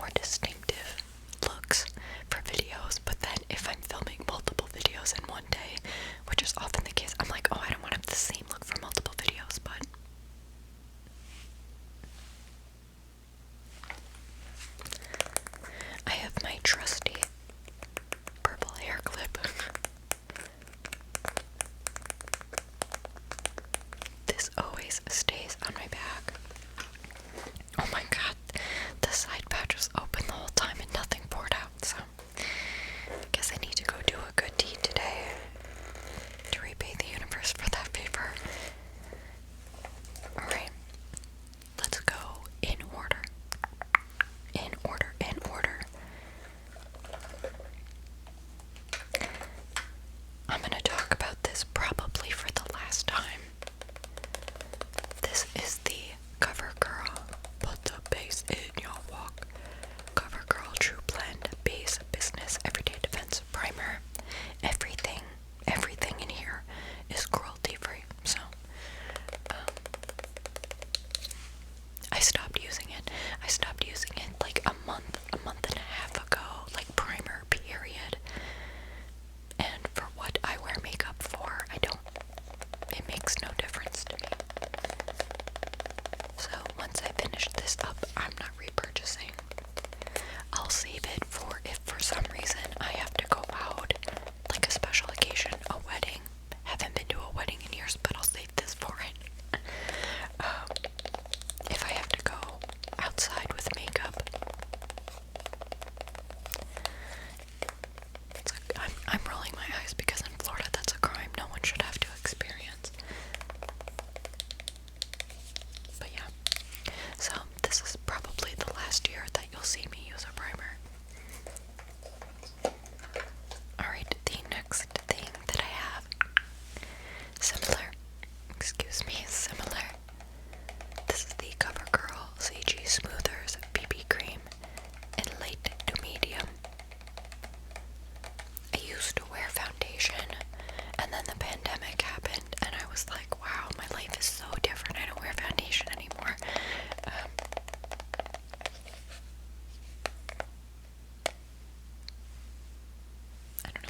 more distinctive looks for videos, but then if I'm filming multiple videos in one day, which is often the case, I'm like, oh, I don't want to have the same look for multiple videos, but I have my trusty purple hair clip. This always stays on my back. Oh my god, the side patch was open the whole time and nothing poured out, so I guess I need to go do a good deed today to repay the universe for that favor. Alright, let's go in order. In order, in order. I'm gonna talk about this probably for the last time. This is the CoverGirl Put the Base in Your Walk CoverGirl True Blend Base Business Everyday Defense Primer. Everything in here is cruelty free, so I stopped using it. I stopped using it like a month and a half ago, like primer period. And for what I wear makeup for, it makes no difference to me. So once I finish this up, I'm not repurchasing. I'll save it for if for some reason I have to go out, like a special occasion, a wedding. Haven't been to a wedding in years, but I'll save this for it. If I have to go outside with makeup. I'm rolling my eyes because in Florida that's a crime no one should have to experience. But yeah, so this is probably the last year that you'll see me use a primer. Alright, the next thing that I have, similar. This is the CoverGirl CG Smoothers BB Cream in light to medium. I used to wear foundation, and then the pandemic happened, and I was like, wow, my life is so different. I don't wear foundation anymore. I don't know.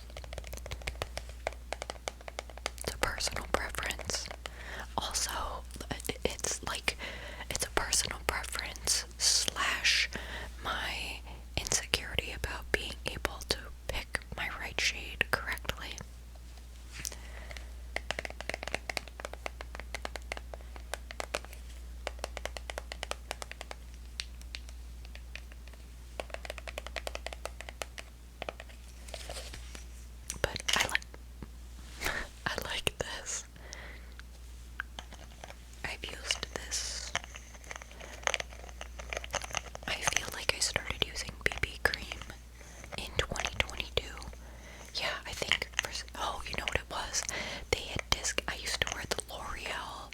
It's a personal preference. Also, it's a personal preference slash my insecurity about being able to pick my right shade correctly. But I like this. I've used this. I feel like I started using BB cream in 2022. Yeah, I think oh, you know what it was? They had I used to wear the L'Oreal.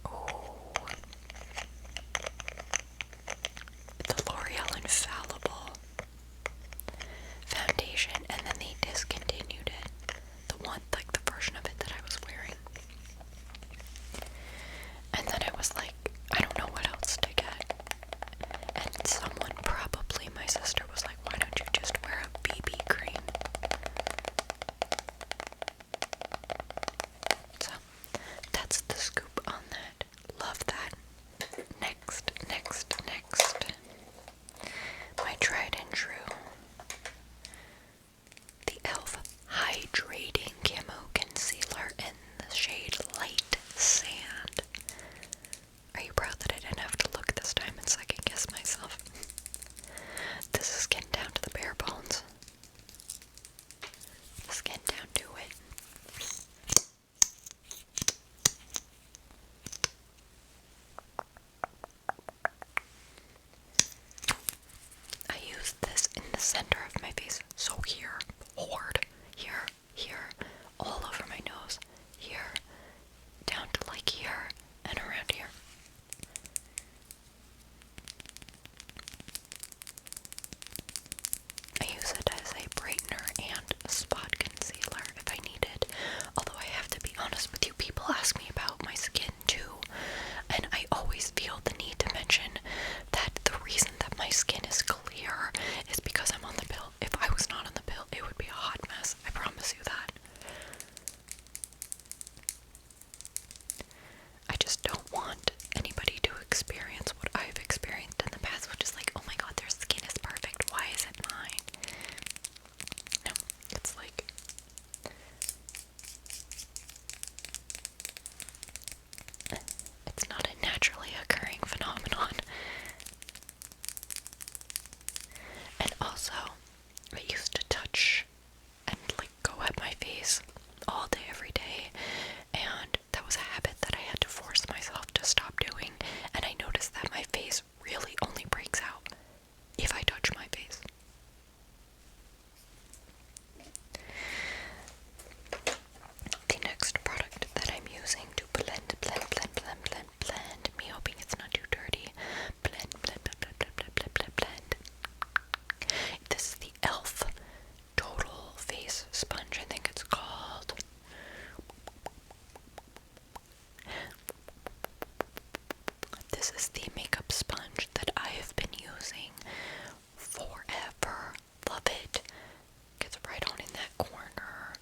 Oh. The L'Oreal Infallible foundation, and then they discontinued it. The one, like the version of it that I was wearing. And then I was like, I don't know what else to get. And someone, probably my sister, was like, why don't you just wear a BB cream? So, that's the scoop on that. Love that. Next. My tried and true. The e.l.f. Hydrating Camo Concealer in the shade Light Sand. Are you proud that I didn't have to look this time and second guess myself? This is getting down to the bare bones. Let's get down to it. I use this in the center of my face, so here, here, all over my nose, here, down to like here, and around here. I use it as a brightener and a spot concealer if I need it, although I have to be honest with you, people ask me about my skin too, and I always feel the need to mention that the reason that my skin is clear is because I'm on the pill. If I was not on the pill, it would be a hot mess. I promise you that. I just don't want anybody to experience what I've experienced in the past, which is like, oh my god, their skin is perfect. Why is it mine? No, it's like, it's not a naturally occurring phenomenon. And also, I used to touch and like go at my face all day, every day, and that was a habit that I had to force myself to stop doing, and I noticed that my face really only breaks out if I touch my face. The next product that I'm using to blend, me hoping it's not too dirty, blend. This is the e.l.f. Total Face Sponge, I think it's called. This is the makeup sponge that I have been using forever. Love it. Gets right on in that corner.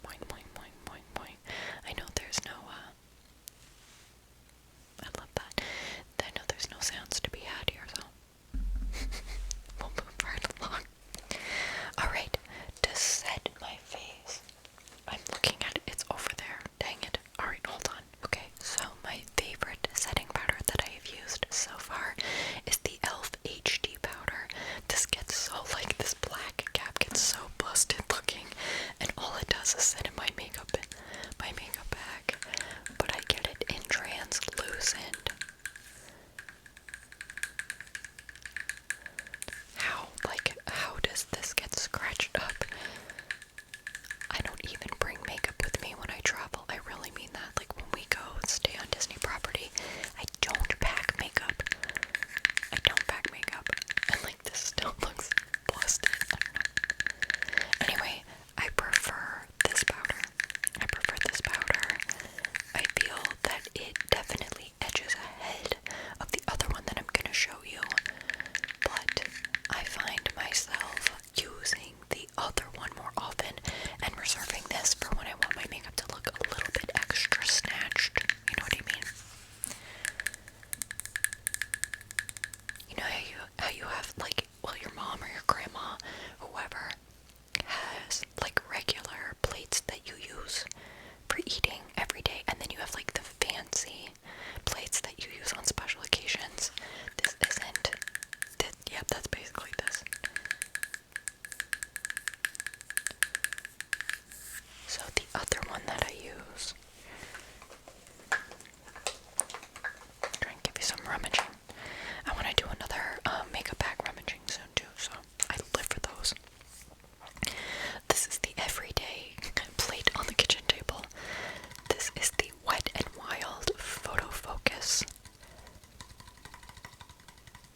Boing, boing, boing, boing, boing. I know there's no, I love that. I know there's no sounds to be had here, so we'll move right along. Alright, to set my face, I'm looking at it, it's over there, dang it. Alright, hold on. Okay, so my favorite setting powder that I have used so far is the e.l.f. HD powder. This gets so, like, this black cap gets so busted looking, and all it does is sit in my makeup bag, but I get it in translucent. How does this get scratched up? I don't even bring makeup with me when I travel. I really mean that. Like, when we go and stay on Disney property, I don't pack makeup. And like, this still looks busted. I don't know. Anyway, I prefer this powder. I feel that it definitely edges ahead of the other one that I'm gonna show you. But I find myself using the other one more often and reserving this for when I want my makeup to look a little bit extra snatched. You know what I mean? You know how you have, like, well, your mom or your grandma, whoever, has like regular plates that you use for eating every day, and then you have like the fancy plates that you use on special occasions. This isn't. Yeah, that's basically this. So the other one that I use, try and give you some rummaging. I want to do another makeup bag rummaging soon too, so I live for those. This is the everyday plate on the kitchen table. This is the Wet n Wild Photo Focus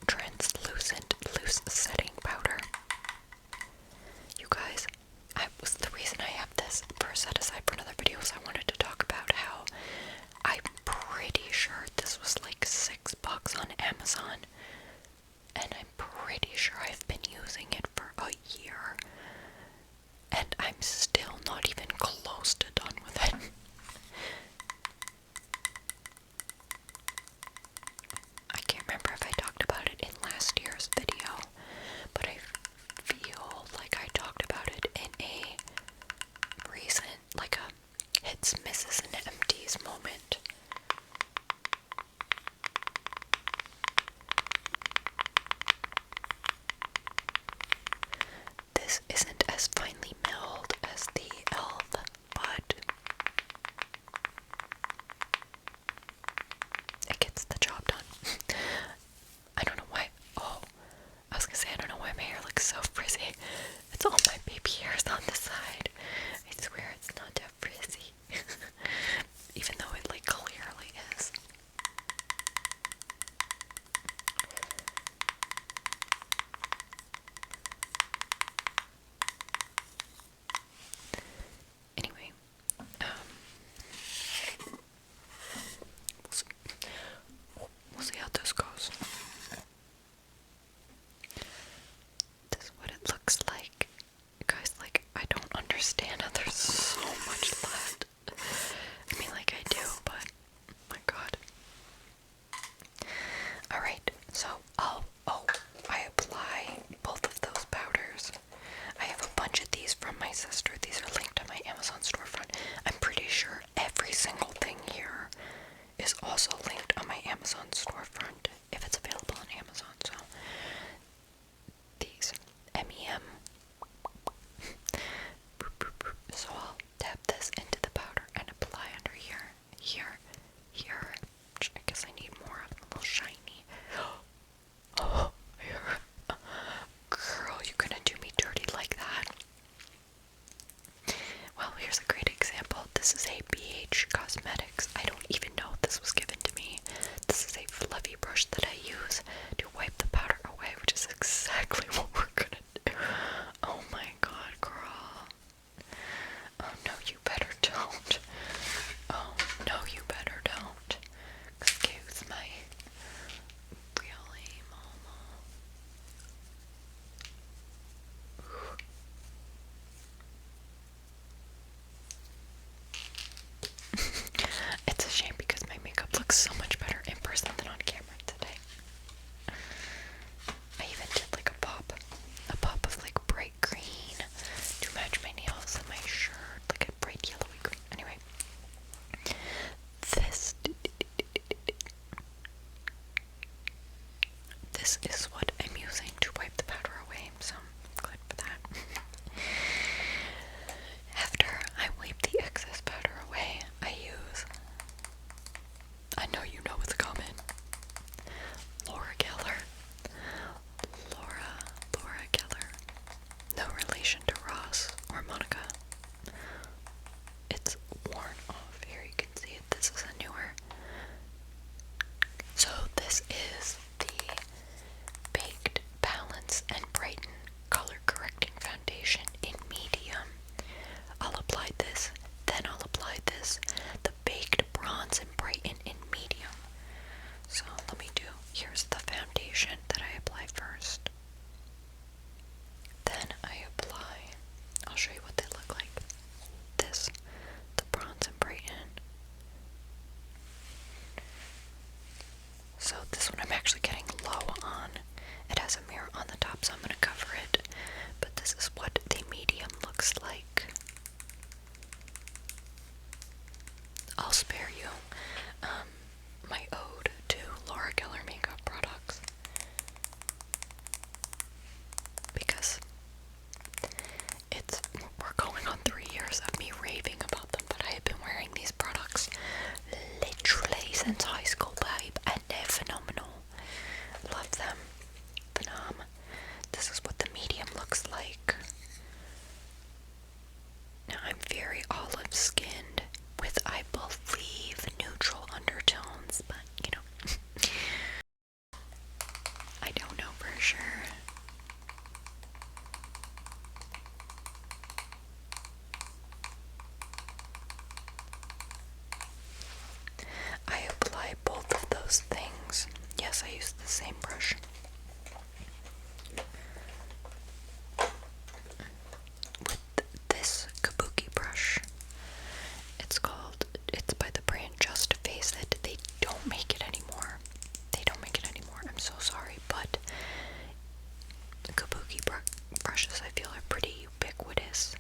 Translucent Loose Setting Powder. You guys, the reason I have this for set aside for another video is I wanted to talk about how I'm pretty sure this was like $6 on Amazon, and I'm pretty sure I've been using it for a year, and I'm still not even close to done with it. I can't remember if I talked about it in last year's video, but I feel like I talked about it in a recent, like a hits, misses, and empties moment. This isn't as finely milled as the e.l.f., but it gets the job done. So, I apply both of those powders. I have a bunch of these from my sister. These are linked on my Amazon storefront. I'm pretty sure every single thing here is also linked on my Amazon storefront if it's available on Amazon. So these MEM. So I'll tap this into the powder and apply under here, here, here. Which I guess I need more of, a little shiny. Oh, here. Girl, you gonna do me dirty like that? Well, here's a great example. This is a BH Cosmetics. I don't even know if this was given to me. This is a fluffy brush that I use to wipe the powder away, which is exactly what we're gonna do. Oh my god, girl. Oh no, you better don't. Oh no, you better don't. Excuse me. Really, mama? It's a shame because my makeup looks so much better in person than on camera today. I even did like a pop of like bright green to match my nails and my shirt, like a bright yellowy green. Anyway, this is what I'm using to wipe the powder away, so I'm glad for that. After I wipe the excess powder away, I use, I know you know what's coming, Laura Geller. Laura Geller. No relation to Ross or Monica. It's worn off. Here you can see it. This is a newer. So this is the Baked Balance and Brighten Color Correcting Foundation in medium. I'll apply this, then I'll apply this, the Baked Bronze and Brighten in medium. So let me do, here's the foundation that I apply first. Then I apply, I'll show you what they look like. This, the Bronze and Brighten. So this one I'm actually getting low on. It has a mirror on the top, so I'm going to cover it. But this is what the medium looks like. I'll spare you my ode to Laura Geller makeup products. Because we're going on 3 years of me raving about them, but I have been wearing these products literally since high school, babe, and they're phenomenal. Love them. This is what the medium looks like. Now I'm very olive skinned with, I believe, neutral undertones, but you know, I don't know for sure. I apply both of those things. Yes, I use the same brush. With this Kabuki brush. It's by the brand Just Face It. They don't make it anymore. I'm so sorry, but the Kabuki brushes I feel are pretty ubiquitous.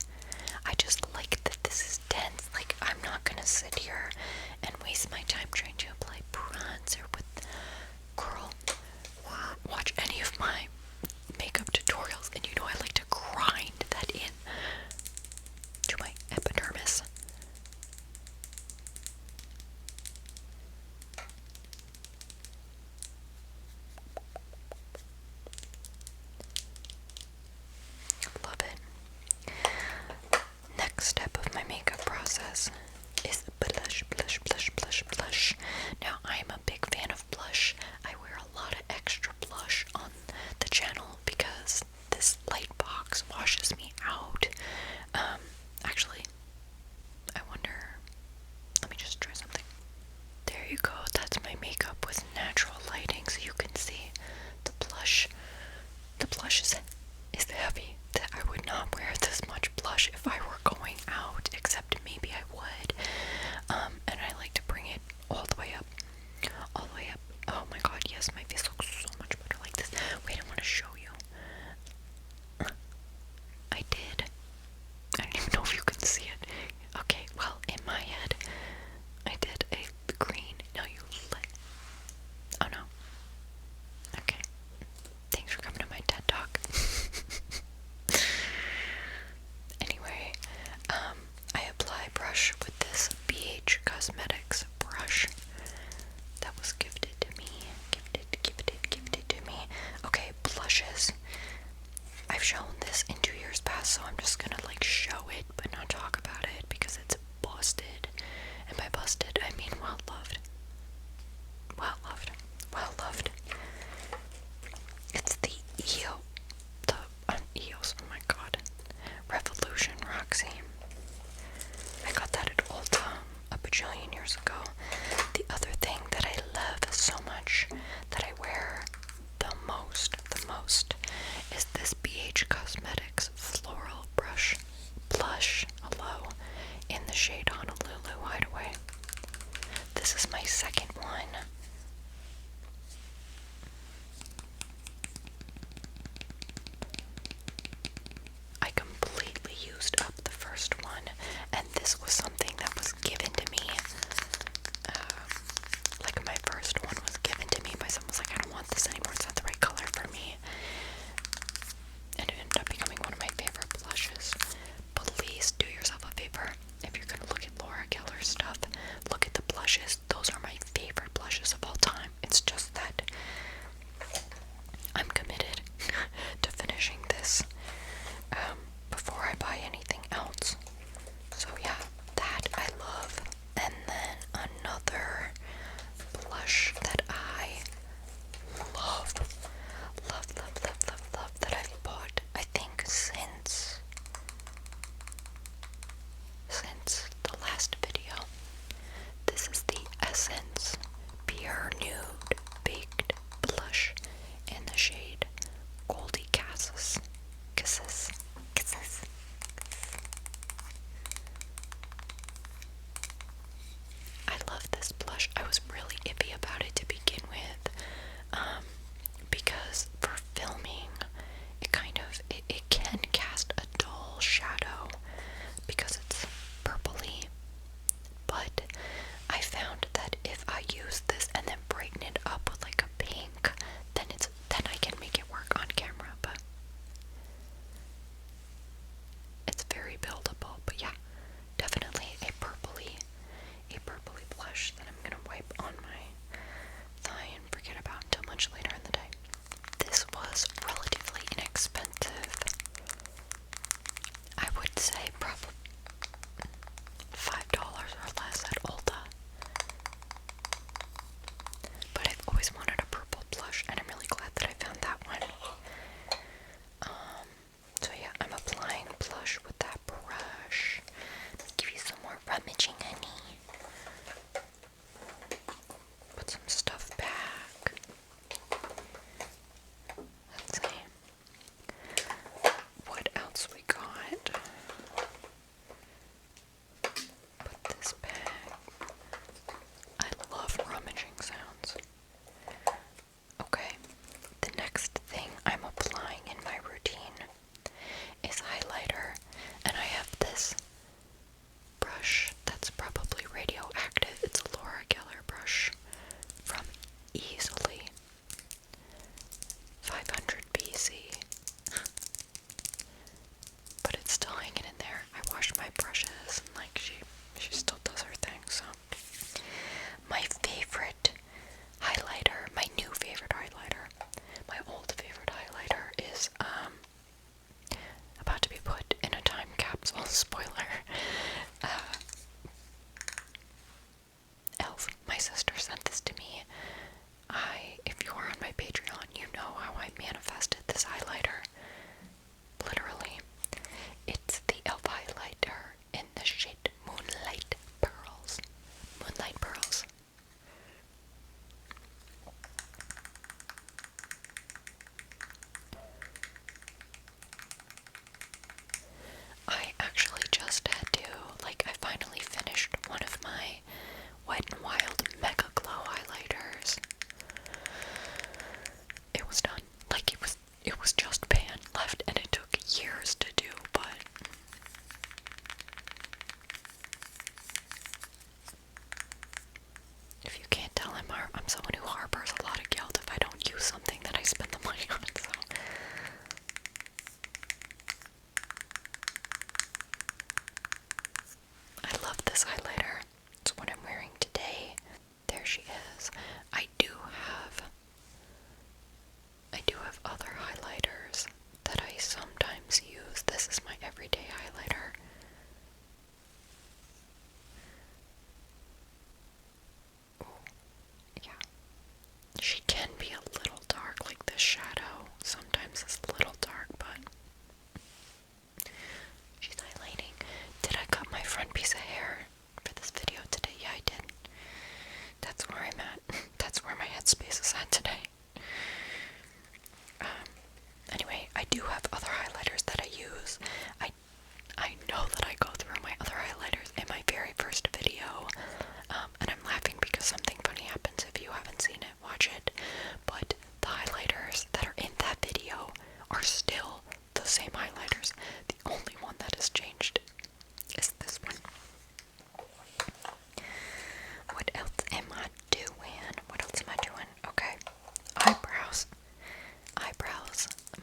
I just like that this is dense. Like, I'm not gonna sit here and waste my time trying to apply bronzer with, girl, why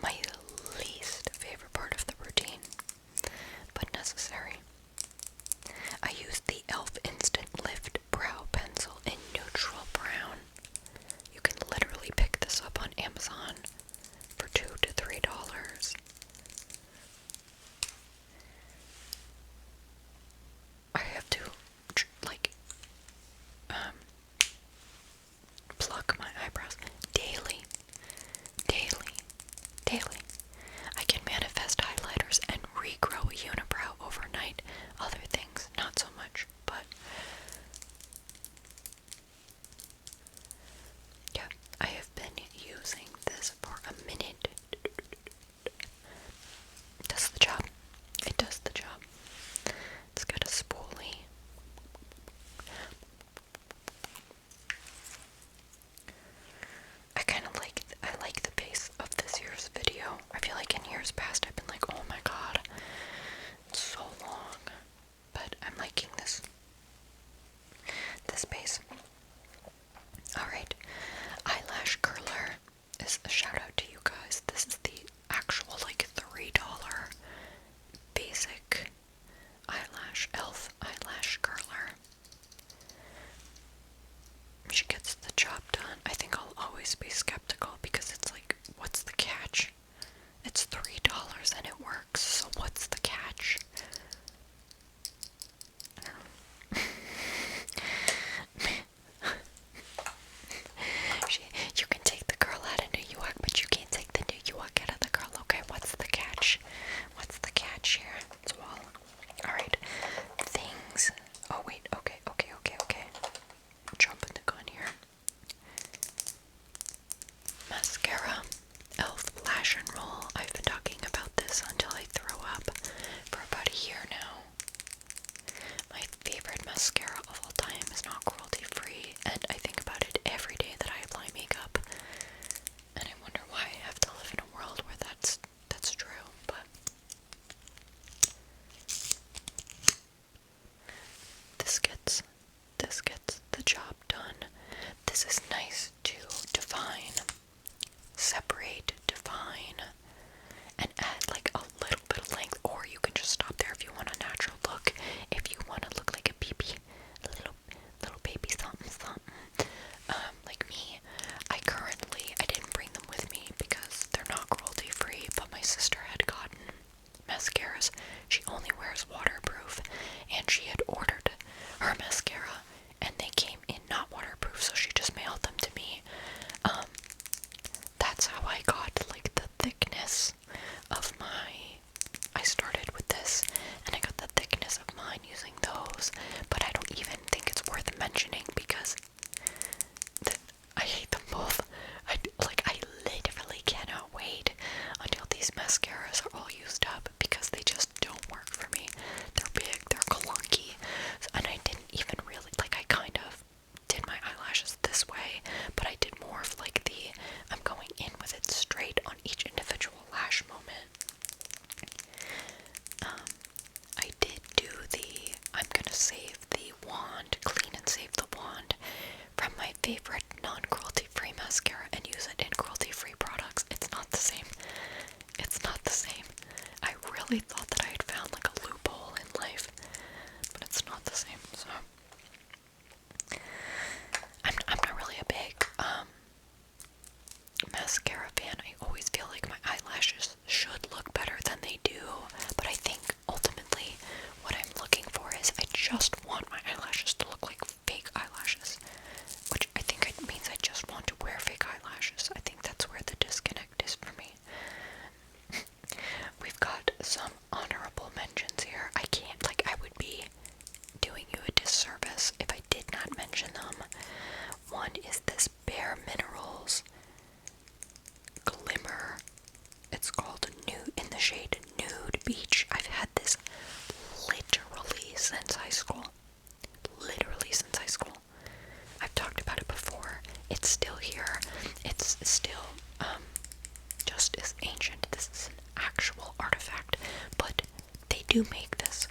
my least favorite part of the routine, but necessary. I use the e.l.f. Instant Lift Brow Pencil in neutral brown. You can literally pick this up on Amazon for $2 to $3. I have to, like, pluck my eyebrows daily. I can manifest highlighters and regrow a unibrow overnight. Other things, not so much, but yeah, I have been using this for a minute. It does the job. It does the job. It's got a spoolie. I like the pace of this year's video. I feel like in years past I've been like, oh my god, it's so long. But I'm liking this pace. Alright, Eyelash Curler is a shout out to you guys. This is the actual like $3 basic e.l.f. Eyelash Curler. She gets the job done. I think I'll always be skeptical because it's like, what's the catch? It's $3 and it works, so what's the catch? I don't know. You can take the girl out of New York, but you can't take the New York out of the girl. Okay, what's the catch? What's the catch here? It's all. Alright. Things. Oh, wait. Okay. Jumping the gun here. Mascara. e.l.f. Lash and Roll. I've been talking about this until I throw up for about a year now. My favorite mascara of all time is not cruelty free, and I think about it every day that I apply makeup. And I wonder why I have to live in a world where that's true, but this gets the job done. This is nice to define, separate, define, and add like a little bit of length, or you can just stop there if you want a natural look. If you want to look like a baby, little baby something. Like me, I didn't bring them with me because they're not cruelty free, but my sister had gotten mascaras. She only wears waterproof, and she had ordered her mascara, and they came in not waterproof, so she just mailed them to me. That's how I got like the thickness of I started with this, and I got the thickness of mine using those, but I don't even think it's worth mentioning because I hate them both. I literally cannot wait until these mascaras are all used up because they just don't work for me. They're big, they're clunky, and I didn't even really, I kind of did my eyelashes this way, but I did more of like I'm going in with it straight on each individual lash moment. I did do I'm gonna save the wand, clean and save the wand from my favorite non-cruelty free mascara and use it in cruelty free products. It's not the same. I really thought that I had found like a loophole in life, but it's not the same, so I'm not really a big mascara fan. I always feel like my eyelashes should look better than they do, but I think ultimately what I'm looking for is I just want my eyelashes to look like fake eyelashes, which I think it means I just want to wear fake eyelashes. I think that's where the disconnect is for me. We've got some honorable mentions here. I would be doing you a disservice if I did not mention them. One is this Bare Minerals Glimmer. It's called Nude, in the shade Nude Beach. I've had this literally since high school. I've talked about it before. It's still here. It's still just as ancient. This is an actual artifact, but they do make this.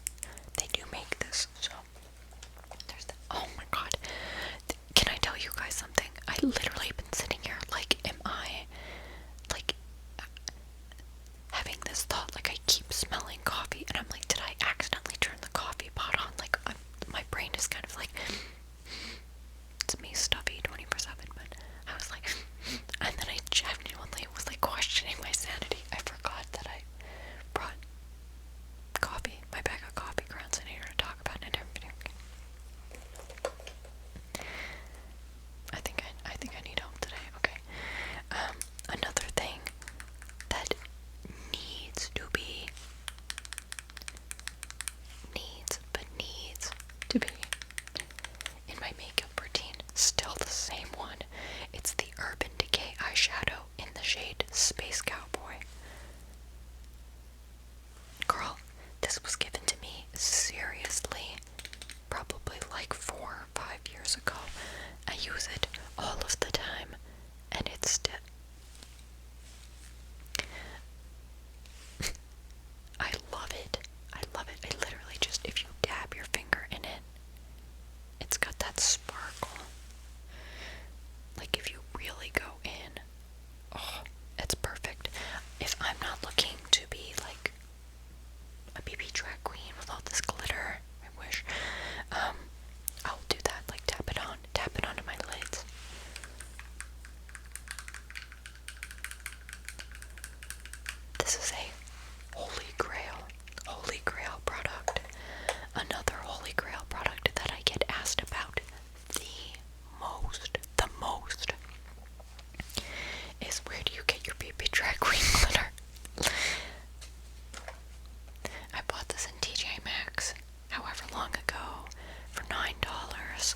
So there's that. Oh my god. Can I tell you guys something? I literally been sitting here like, shade Space Cowboy. Girl, this was given to me seriously probably like 4 or 5 years ago. I use it all of the time, and it's still... I love it. I love it. I literally just, if you dab your finger in it, it's got that sparkle. Like if you really go in, oh, it's perfect. If I'm not looking to be like a BB drag queen with all this glitter, I wish, I'll do that, like tap it onto my lids. This is a holy grail product. Another holy grail product that I get asked about the most is, where do you get your BB drag queen glitter? I bought this in TJ Maxx however long ago for $9.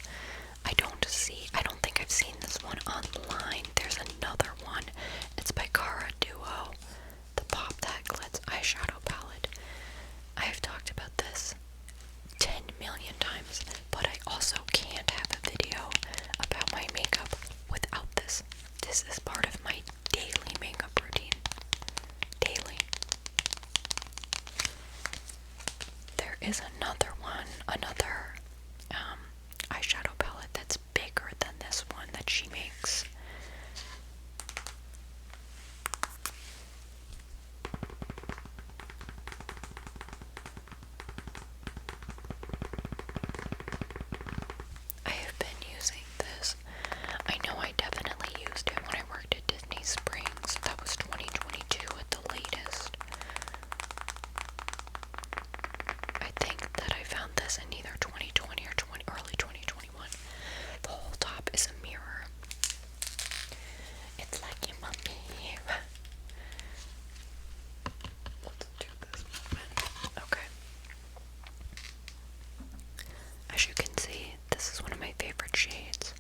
I don't think I've seen this one online. There's another one. It's by Cara Duo, the Pop That Glitz eyeshadow palette. I have talked about this 10 million times, but I also can't have a video about my makeup without this. This is part of my daily makeup routine. Daily. There is another one, eyeshadow palette that's bigger than this one that she makes. I have been using this. I know I definitely used it when I worked at Disney Springs. That was 2022 at the latest. I think that I found this in either 2020 or early 2021. The whole top is a mirror. It's like in my mirror. Let's do this moment. Okay. As you can see, this is one of my favorite shades.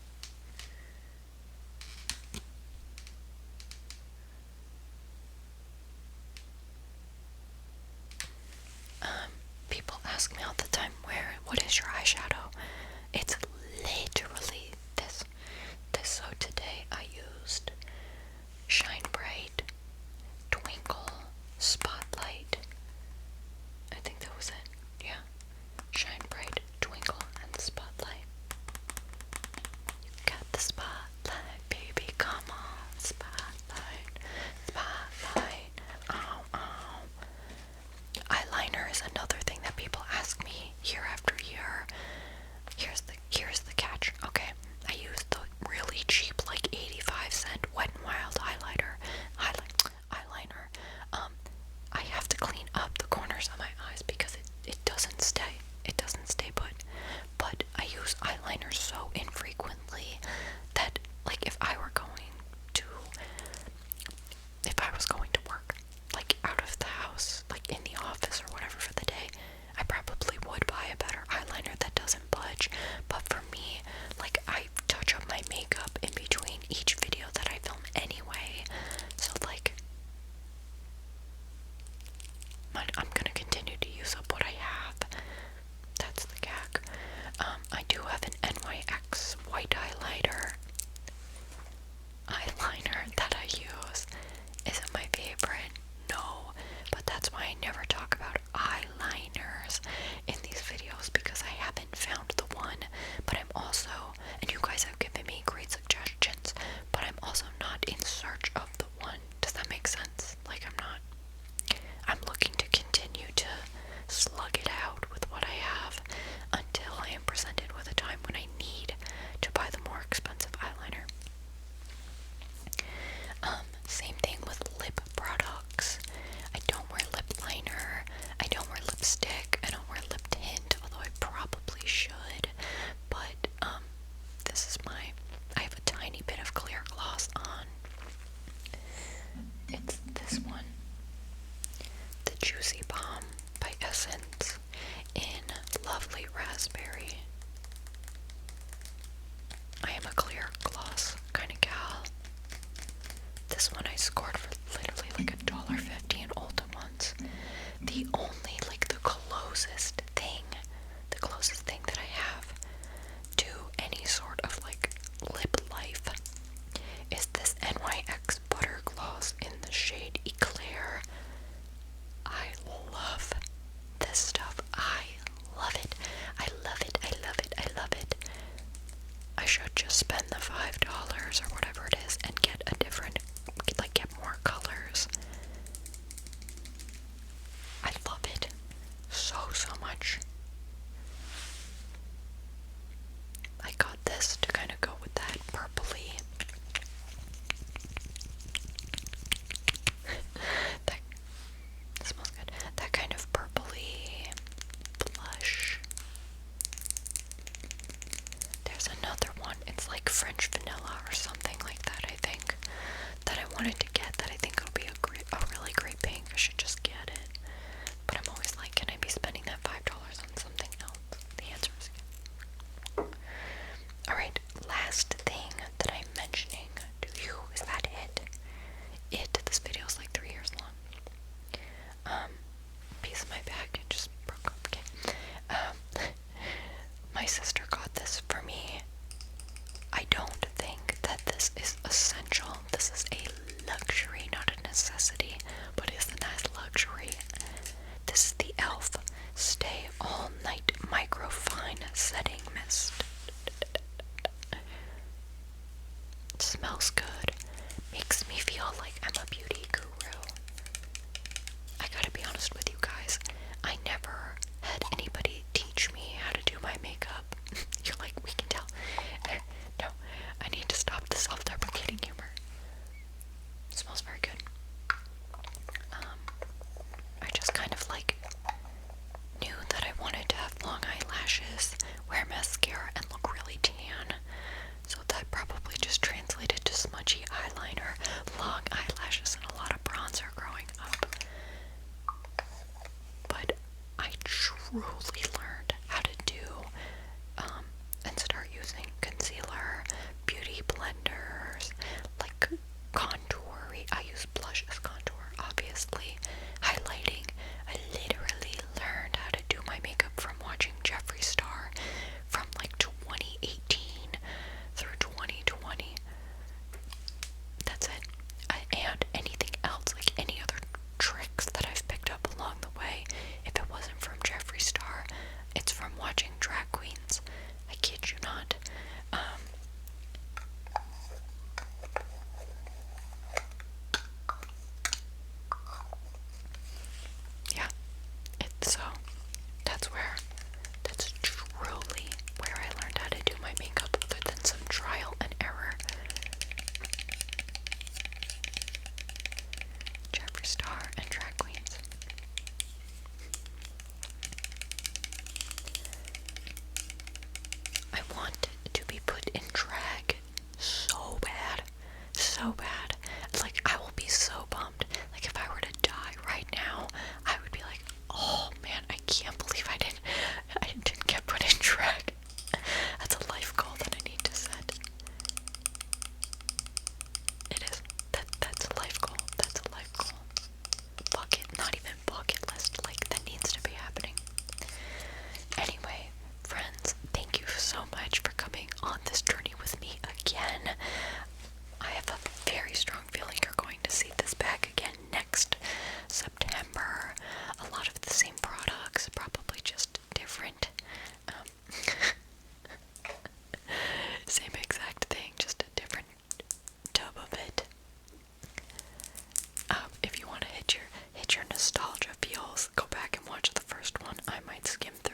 People ask me all the time, what is your eyeshadow? It's literally this. So today I used Shine Bright, Twinkle, Spotlight. I think that was it. Yeah. Shine Bright, Twinkle, and Spotlight. You got the spotlight, baby. Come on, spotlight, spotlight. Oh, oh. Eyeliner is another thing that people ask me year after year. one I scored for literally like $1.50 in Ulta once. The only, like, the closest thing that I have to any sort of, like, lip life is this NYX Butter Gloss in the shade Eclair. I love this stuff. I love it. I love it. I love it. I love it. I should just spend the $5 or whatever it is and get a different, like, get more colors. I love it so much. I got this to kind of go with that purpley. That smells good. That kind of purpley blush. There's another one. It's like French vanilla or something like that, I think, that I wanted to get, that I think will be a really great pink. I should just get it. But I'm always like, can I be spending that $5 on something else? The answer is yes. Alright, last thing that I'm mentioning to you, is that it? This video is like 3 years long. Piece of my bag just broke up, okay. My sister got this for me. I don't think that this is essential. This is a luxury, not a necessity, but it's a nice luxury. This is the e.l.f. Stay All Night Microfine Setting Mist. It smells good. Makes me feel like I'm a beauty guru. I gotta be honest with you guys. I never had anybody teach me how to do my makeup. You're like, we can tell. No, I need to stop the self-deprecating humor. It smells very good. I just kind of like knew that I wanted to have long eyelashes, wear mascara, and look really tan. So that probably just translated to smudgy eyeliner, long eyelashes, and a lot of bronzer growing up. But I truly learned how to do and start using concealer, beauty blenders, like contour. I use blush as contour, obviously. Highlighting. I literally learned how to do my makeup from watching Jeffree Star from like 2018 through 2020. That's it. And anything else, like any other tricks that I've picked up along the way, if it wasn't from Jeffree Star, it's from watching drag queens. I kid you not. Yeah, that's truly where I learned how to do my makeup, other than some trial and error. Jeffree Star and drag queens. I want to be put in drag so bad. So bad. Like, I will be so bummed. Like, if I were to die right now, I would be like, oh man, I can't believe I didn't get put in drag. That's a life goal that I need to set. It is. That's a life goal. That's a life goal. Not even bucket list. Like, that needs to be happening. Anyway, friends, thank you so much for coming on this journey with me again. I have a very strong feeling you're going to see this bag again next September. A lot of the same products, probably just different. Same exact thing, just a different tub of it. If you want to hit your nostalgia feels, go back and watch the first one. I might skim through